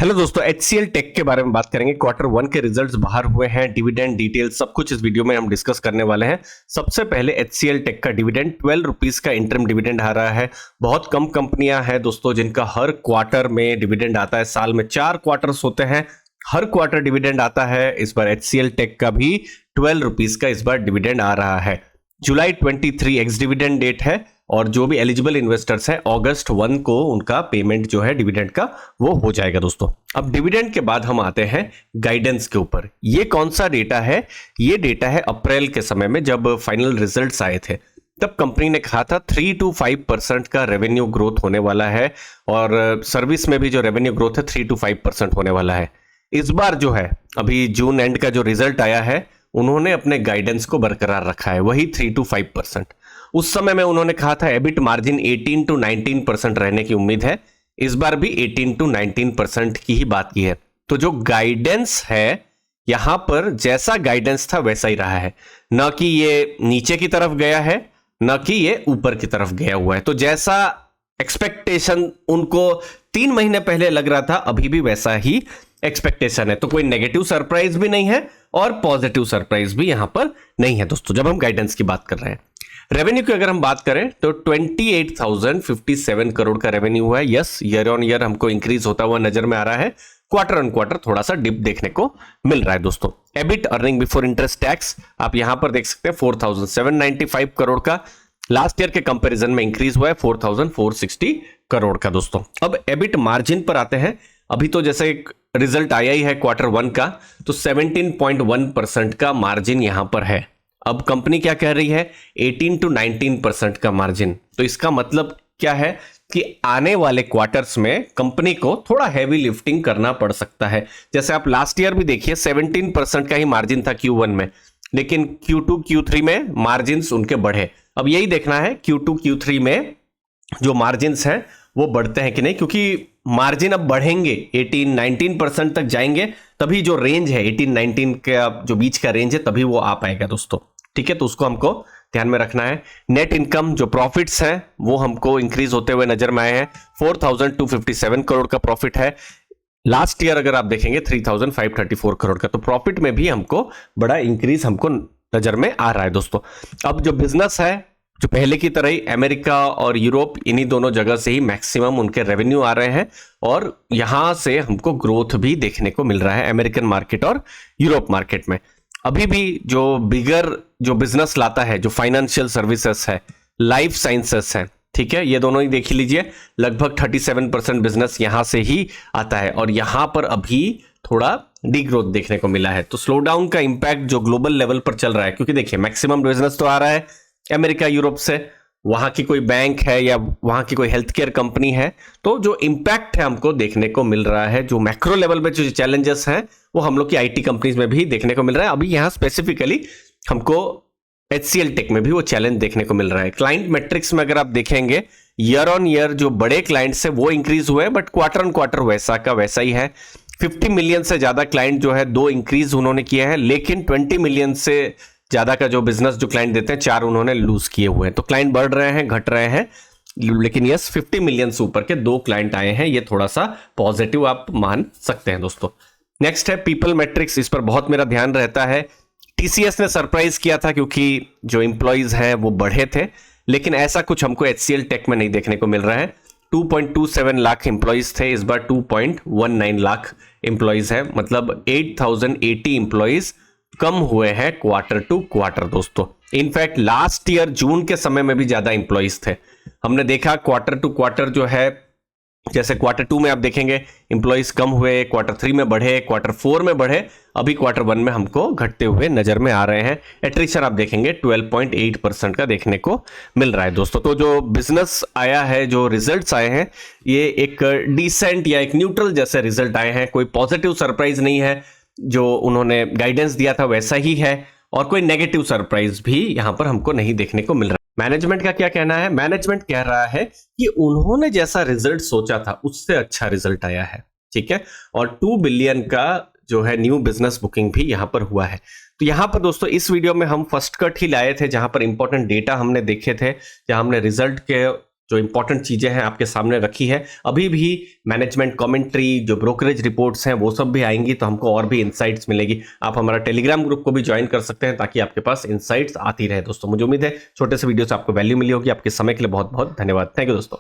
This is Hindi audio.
हेलो दोस्तों, HCL टेक के बारे में बात करेंगे। क्वार्टर वन के रिजल्ट्स बाहर हुए हैं, डिविडेंड डिटेल सब कुछ इस वीडियो में हम डिस्कस करने वाले हैं। सबसे पहले HCL टेक का डिविडेंड 12 रुपीस का इंटरम डिविडेंड आ रहा है। बहुत कम कंपनियां हैं दोस्तों जिनका हर क्वार्टर में डिविडेंड आता है। साल में 4 क्वार्टर्स होते हैं, हर क्वार्टर डिविडेंड आता है। इस बार HCL टेक का भी 12 रुपीस का इस बार डिविडेंड आ रहा है। जुलाई 23 एक्स डिविडेंड डेट है और जो भी एलिजिबल इन्वेस्टर्स हैं अगस्त 1 को उनका पेमेंट जो है डिविडेंड का वो हो जाएगा दोस्तों। अब डिविडेंड के बाद हम आते हैं गाइडेंस के ऊपर। ये कौन सा डेटा है? ये डेटा है अप्रैल के समय में जब फाइनल रिजल्ट्स आए थे। तब कंपनी ने कहा था 3 to 5% का रेवेन्यू ग्रोथ होने वाला है और सर्विस में भी जो रेवेन्यू ग्रोथ है 3 to 5% होने वाला है। इस बार जो है अभी जून एंड का जो रिजल्ट आया है उन्होंने अपने गाइडेंस को बरकरार रखा है, वही 3 to 5%। उस समय में उन्होंने कहा था एबिट मार्जिन 18 to 19% रहने की उम्मीद है। इस बार भी 18 to 19% की ही बात की है। तो जो गाइडेंस है यहां पर जैसा गाइडेंस था वैसा ही रहा है, न कि ये नीचे की तरफ गया है न कि ये ऊपर की तरफ गया हुआ है। तो जैसा एक्सपेक्टेशन उनको 3 महीने पहले लग रहा था अभी भी वैसा ही एक्सपेक्टेशन है। तो कोई नेगेटिव सरप्राइज भी नहीं है और पॉजिटिव सरप्राइज भी यहां पर नहीं है दोस्तों जब हम गाइडेंस की बात कर रहे हैं। रेवेन्यू की अगर हम बात करें तो 28,057 करोड़ का रेवेन्यू हुआ है। यस, ईयर ऑन ईयर हमको इंक्रीज होता हुआ नजर में आ रहा है। क्वार्टर ऑन क्वार्टर थोड़ा सा डिप देखने को मिल रहा है दोस्तों। EBIT earning before interest tax आप यहां पर देख सकते हैं 4,795 करोड़ का लास्ट ईयर के कंपैरिजन में इंक्रीज हुआ है 4,460 करोड़ का दोस्तों। अब एबिट मार्जिन पर आते हैं। अभी तो जैसे एक रिजल्ट आया ही है क्वार्टर वन का, तो 17.1% का मार्जिन यहां पर है। अब कंपनी क्या कह रही है 18 to 19% का मार्जिन। तो इसका मतलब क्या है कि आने वाले क्वार्टर्स में कंपनी को थोड़ा हैवी लिफ्टिंग करना पड़ सकता है। जैसे आप लास्ट ईयर भी देखिए 17% का ही मार्जिन था Q1 में, लेकिन Q2 Q3 में मार्जिन उनके बढ़े। अब यही देखना है Q2 Q3 में जो मार्जिन हैं वो बढ़ते हैं कि नहीं, क्योंकि मार्जिन अब बढ़ेंगे 18-19% तक जाएंगे तभी जो रेंज है 18-19 का जो बीच का रेंज है तभी वो आ पाएगा दोस्तों। ठीक है, तो उसको हमको ध्यान में रखना है। नेट इनकम जो प्रॉफिट्स हैं वो हमको इंक्रीज होते हुए नजर में आए हैं। 4,257 करोड़ का प्रॉफिट है। लास्ट ईयर अगर आप देखेंगे 3,534 करोड़ का, तो प्रॉफिट में भी हमको बड़ा इंक्रीज हमको नजर में आ रहा है दोस्तों। अब जो बिजनेस है जो पहले की तरह ही अमेरिका और यूरोप इन्हीं दोनों जगह से ही मैक्सिमम उनके रेवेन्यू आ रहे हैं और यहां से हमको ग्रोथ भी देखने को मिल रहा है अमेरिकन मार्केट और यूरोप मार्केट में। अभी भी जो बिगर जो बिजनेस लाता है जो फाइनेंशियल सर्विसेज है, लाइफ साइंसेस है, ठीक है, ये दोनों ही देख ही लीजिए, लगभग 37% बिजनेस यहां से ही आता है और यहां पर अभी थोड़ा डी ग्रोथ देखने को मिला है। तो स्लो डाउन का इंपैक्ट जो ग्लोबल लेवल पर चल रहा है, क्योंकि देखिए मैक्सिमम बिजनेस तो आ रहा है अमेरिका यूरोप से, वहां की कोई बैंक है या वहां की कोई हेल्थ केयर कंपनी है, तो जो इंपैक्ट है हमको देखने को मिल रहा है। जो मैक्रो लेवल पे जो चैलेंजेस हैं वो हम लोग की आईटी कंपनीज में भी देखने को मिल रहा है। अभी यहां स्पेसिफिकली हमको HCL टेक में भी वो चैलेंज देखने को मिल रहा है। क्लाइंट मैट्रिक्स में अगर आप देखेंगे ईयर ऑन ईयर जो बड़े क्लाइंट्स है वो इंक्रीज हुए, बट क्वार्टर ऑन क्वार्टर वैसा का वैसा ही है। 50 मिलियन से ज्यादा क्लाइंट जो है 2 इंक्रीज उन्होंने किया है, लेकिन 20 मिलियन से ज्यादा का जो बिजनेस जो क्लाइंट देते हैं 4 उन्होंने लूज किए हुए हैं। तो क्लाइंट बढ़ रहे हैं घट रहे हैं, लेकिन यस 50 मिलियन से ऊपर के 2 क्लाइंट आए हैं, ये थोड़ा सा पॉजिटिव आप मान सकते हैं दोस्तों। नेक्स्ट है पीपल मैट्रिक्स। इस पर बहुत मेरा ध्यान रहता है। TCS ने सरप्राइज किया था क्योंकि जो इंप्लॉइज हैं वो बढ़े थे, लेकिन ऐसा कुछ हमको HCL टेक में नहीं देखने को मिल रहा है। 2.27 लाख इंप्लॉइज थे, इस बार 2.19 लाख इंप्लॉइज है, मतलब 8,080 इंप्लॉइज कम हुए हैं क्वार्टर टू क्वार्टर दोस्तों। इनफैक्ट लास्ट ईयर जून के समय में भी ज्यादा इंप्लॉइज थे। हमने देखा क्वार्टर टू क्वार्टर जो है, जैसे क्वार्टर 2 में आप देखेंगे इंप्लॉइज कम हुए, क्वार्टर 3 में बढ़े, क्वार्टर 4 में बढ़े, अभी क्वार्टर 1 में हमको घटते हुए नजर में आ रहे हैं। एट्रिशन आप देखेंगे 12.8% का देखने को मिल रहा है दोस्तों। तो जो बिजनेस आया है, जो रिजल्ट्स आए हैं, ये एक डिसेंट या एक न्यूट्रल जैसे रिजल्ट आए हैं। कोई पॉजिटिव सरप्राइज नहीं है, जो उन्होंने गाइडेंस दिया था वैसा ही है, और कोई नेगेटिव सरप्राइज भी यहां पर हमको नहीं देखने को मिल रहा है। मैनेजमेंट का क्या कहना है? मैनेजमेंट कह रहा है कि उन्होंने जैसा रिजल्ट सोचा था उससे अच्छा रिजल्ट आया है, ठीक है, और 2 बिलियन का जो है न्यू बिजनेस बुकिंग भी यहां पर हुआ है। तो यहां पर दोस्तों इस वीडियो में हम फर्स्ट कट ही लाए थे, जहां पर इंपॉर्टेंट डेटा हमने देखे थे, जहां हमने रिजल्ट के जो इंपॉर्टेंट चीजें हैं आपके सामने रखी है। अभी भी मैनेजमेंट कमेंट्री, जो ब्रोकरेज रिपोर्ट्स हैं वो सब भी आएंगी, तो हमको और भी इनसाइट्स मिलेगी। आप हमारा टेलीग्राम ग्रुप को भी ज्वाइन कर सकते हैं ताकि आपके पास इनसाइट्स आती रहे दोस्तों। मुझे उम्मीद है छोटे से वीडियो से आपको वैल्यू मिली होगी। आपके समय के लिए बहुत बहुत धन्यवाद। थैंक यू दोस्तों।